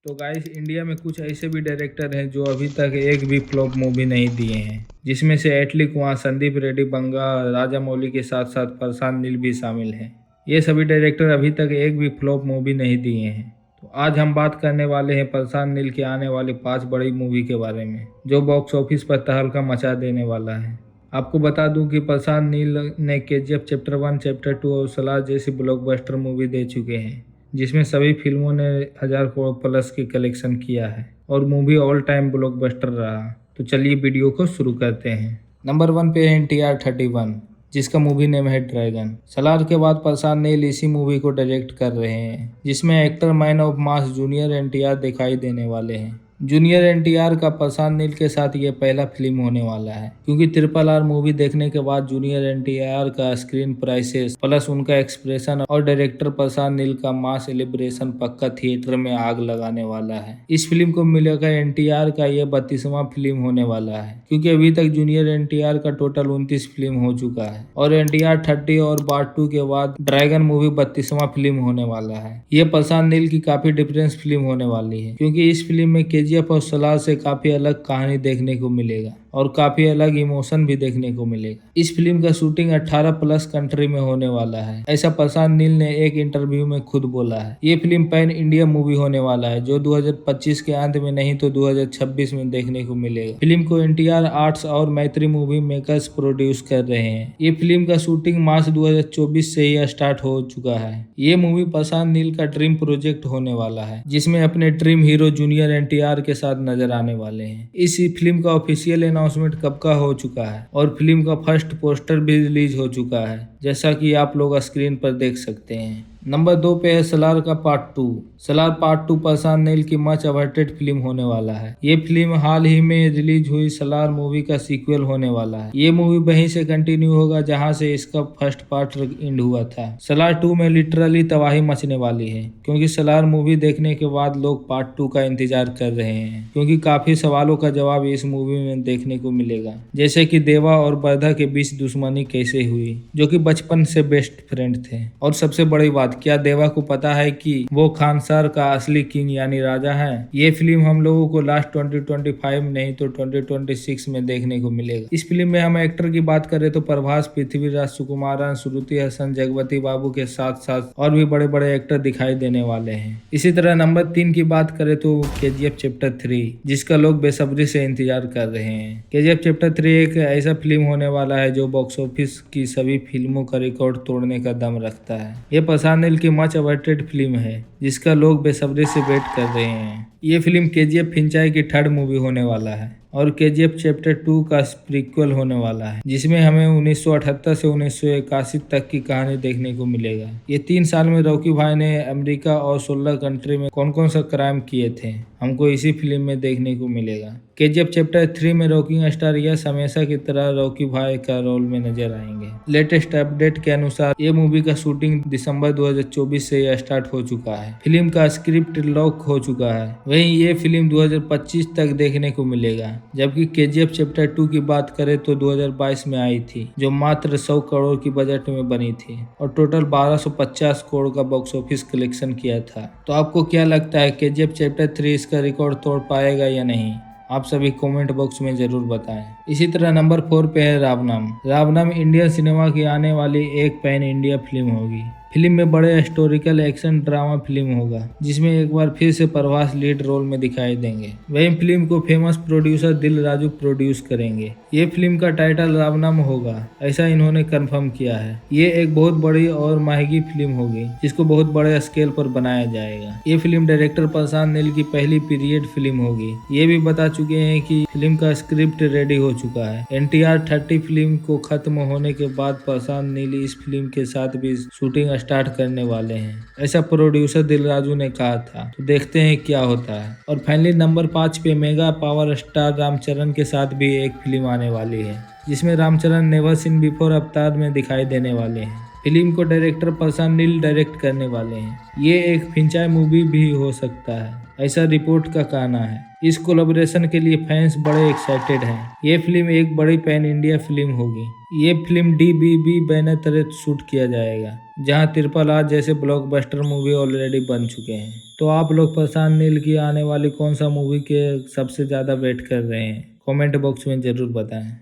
तो guys India में कुछ ऐसे भी डायरेक्टर हैं जो अभी तक एक भी फ्लॉप मूवी नहीं दिए हैं, जिसमें से एटली कुमार, संदीप रेड्डी बंगा, राजा मौली के साथ साथ प्रशांत नील भी शामिल हैं। ये सभी डायरेक्टर अभी तक एक भी फ्लॉप मूवी नहीं दिए हैं। तो आज हम बात करने वाले हैं प्रशांत नील की आने वाली 5 बड़ी मूवी के बारे में, जो बॉक्स ऑफिस पर तहलका मचा देने वाला है। आपको बता दूं कि प्रशांत नील ने केजीएफ चैप्टर 1, चैप्टर 2 और सलार जैसी ब्लॉकबस्टर मूवी दे चुके हैं, जिसमें सभी फिल्मों ने 1000 करोड़ प्लस की कलेक्शन किया है और मूवी ऑल टाइम ब्लॉकबस्टर रहा। तो चलिए वीडियो को शुरू करते हैं। नंबर 1 पे है NTR 31, जिसका मूवी नेम है ड्रैगन। सलार के बाद प्रशांत नील इसी मूवी को डायरेक्ट कर रहे हैं, जिसमें actor man of mass junior NTR दिखाई देने वाले हैं। जूनियर NTR का प्रशांत नील के साथ ये पहला फिल्म होने वाला है, क्योंकि RRR मूवी देखने के बाद जूनियर NTR का स्क्रीन प्राइसेस प्लस उनका एक्सप्रेशन और डायरेक्टर प्रशांत नील का मास सेलिब्रेशन पक्का थिएटर में आग लगाने वाला है। इस फिल्म को मिलाकर NTR का ये 32वां फिल्म होने वाला है, क्योंकि अभी तक जूनियर NTR का टोटल 29 फिल्म हो चुका है और NTR 30 और पार्ट 2 के बाद ड्रैगन मूवी 32वां फिल्म होने वाला है। ये प्रशांत नील की काफी डिफरेंस फिल्म होने वाली है, क्योंकि इस फिल्म में केजीएफ और सलार से काफी अलग कहानी देखने को मिलेगा और काफी अलग इमोशन भी देखने को मिलेगा। इस फिल्म का शूटिंग 18 प्लस कंट्री में होने वाला है, ऐसा प्रशांत नील ने एक इंटरव्यू में खुद बोला है। ये फिल्म पैन इंडिया मूवी होने वाला है, जो 2025 के अंत में नहीं तो 2026 में देखने को मिलेगा। फिल्म को NTR आर्ट्स और मैत्री मूवी मेकर्स प्रोड्यूस कर रहे हैं। ये फिल्म का शूटिंग मार्च 2024 से ही स्टार्ट हो चुका है। ये मूवी प्रशांत नील का ड्रीम प्रोजेक्ट होने वाला है, जिसमें अपने ड्रीम हीरो जूनियर NTR के साथ नजर आने वाले हैं। इस फिल्म का ऑफिशियल अनाउंसमेंट कब का हो चुका है और फिल्म का फर्स्ट पोस्टर भी रिलीज हो चुका है, जैसा कि आप लोग स्क्रीन पर देख सकते हैं। नंबर 2 पे है सलार का पार्ट 2। सलार पार्ट 2 प्रशांत नील की मच अवेटेड फिल्म होने वाला है। ये फिल्म हाल ही में रिलीज हुई सलार मूवी का सीक्वल होने वाला है। ये मूवी वहीं से कंटिन्यू होगा जहां से इसका फर्स्ट पार्ट एंड हुआ था। सलार 2 में लिटरली तबाही मचने वाली है, क्योंकि सलार मूवी देखने के बाद लोग पार्ट 2 का इंतजार कर रहे हैं, क्योंकि काफी सवालों का जवाब इस मूवी में देखने को मिलेगा, जैसे कि देवा और बर्धा के बीच दुश्मनी कैसे हुई, जो कि बचपन से बेस्ट फ्रेंड थे। और सबसे बड़ी बात, क्या देवा को पता है कि वो खानसार का असली किंग यानी राजा है? ये फिल्म हम लोगों को लास्ट 2025 नहीं तो 2026 में देखने को मिलेगा। इस फिल्म में हम एक्टर की बात करें तो प्रभास, पृथ्वीराज सुकुमारन, श्रुति हसन, जगपति बाबू के साथ साथ और भी बड़े बड़े एक्टर दिखाई देने वाले हैं। इसी तरह नंबर 3 की बात करें तो KGF चैप्टर 3, जिसका लोग बेसब्री से इंतजार कर रहे हैं। KGF चैप्टर 3 एक ऐसा फिल्म होने वाला है जो बॉक्स ऑफिस की सभी फिल्मों का रिकॉर्ड तोड़ने का दम रखता है। ये प्रशांत नील की मच अवेटेड फिल्म है, जिसका लोग बेसब्री से वेट कर रहे हैं। ये फिल्म KGF फ्रेंचाइजी की 3rd मूवी होने वाला है और KGF चैप्टर 2 का प्रीक्वल होने वाला है, जिसमें हमें 1978 से 1981 तक की कहानी देखने को मिलेगा। ये 3 साल में रॉकी भाई ने अमेरिका और 16 कंट्री में कौन कौन सा क्राइम किए थे, हमको इसी फिल्म में देखने को मिलेगा। KGF चैप्टर 3 में रॉकिंग स्टार यश हमेशा की तरह रॉकी भाई का रोल में नजर आएंगे। लेटेस्ट अपडेट के अनुसार ये मूवी का शूटिंग दिसंबर 2024 से स्टार्ट हो चुका है। फिल्म का स्क्रिप्ट लॉक हो चुका है। वहीं ये फिल्म 2025 तक देखने को मिलेगा, जबकि KGF चैप्टर 2 की बात करें तो 2022 में आई थी, जो मात्र 100 करोड़ की बजट में बनी थी और टोटल 1250 करोड़ का बॉक्स ऑफिस कलेक्शन किया था। तो आपको क्या लगता है, KGF चैप्टर 3 इसका रिकॉर्ड तोड़ पाएगा या नहीं? आप सभी कमेंट बॉक्स में जरूर बताएं। इसी तरह नंबर 4 पे है रावणम। रावणम इंडियन सिनेमा की आने वाली एक पैन इंडिया फिल्म होगी। फिल्म में बड़े हिस्टोरिकल एक्शन ड्रामा फिल्म होगा, जिसमें एक बार फिर से प्रभास लीड रोल में दिखाई देंगे। वहीं फिल्म को फेमस प्रोड्यूसर दिल राजू प्रोड्यूस करेंगे। ये फिल्म का टाइटल रावणम होगा, ऐसा इन्होंने कंफर्म किया है। ये एक बहुत बड़ी और महंगी फिल्म होगी, जिसको बहुत बड़े स्केल पर बनाया जाएगा। ये फिल्म डायरेक्टर प्रशांत नील की पहली पीरियड फिल्म होगी। ये भी बता चुके हैं कि फिल्म का स्क्रिप्ट रेडी हो चुका है। NTR 30 फिल्म को खत्म होने के बाद प्रशांत नील इस फिल्म के साथ भी शूटिंग स्टार्ट करने वाले हैं, ऐसा प्रोड्यूसर दिल राजू ने कहा था। तो देखते हैं क्या होता है। और फाइनली नंबर 5 पे मेगा पावर स्टार रामचरण के साथ भी एक फिल्म आने वाली है, जिसमें रामचरण नेवर सीन बिफोर अवतार में दिखाई देने वाले हैं। फिल्म को डायरेक्टर प्रशांत नील डायरेक्ट करने वाले हैं। ये एक फ्रेंचाइजी मूवी भी हो सकता है। ऐसा रिपोर्ट का कहना है। इस कोलैबोरेशन के लिए फैंस बड़े एक्साइटेड हैं। ये फिल्म एक बड़ी पैन इंडिया फिल्म होगी। ये फिल्म DBB बैनर तहत शूट किया जाएगा, जहां RRR जैसे ब्लॉकबस्टर मूवी ऑलरेडी बन चुके हैं। तो आप लोग प्रशांत नील की आने वाली कौन सा मूवी के सबसे ज़्यादा वेट कर रहे हैं? कमेंट बॉक्स में ज़रूर बताएं।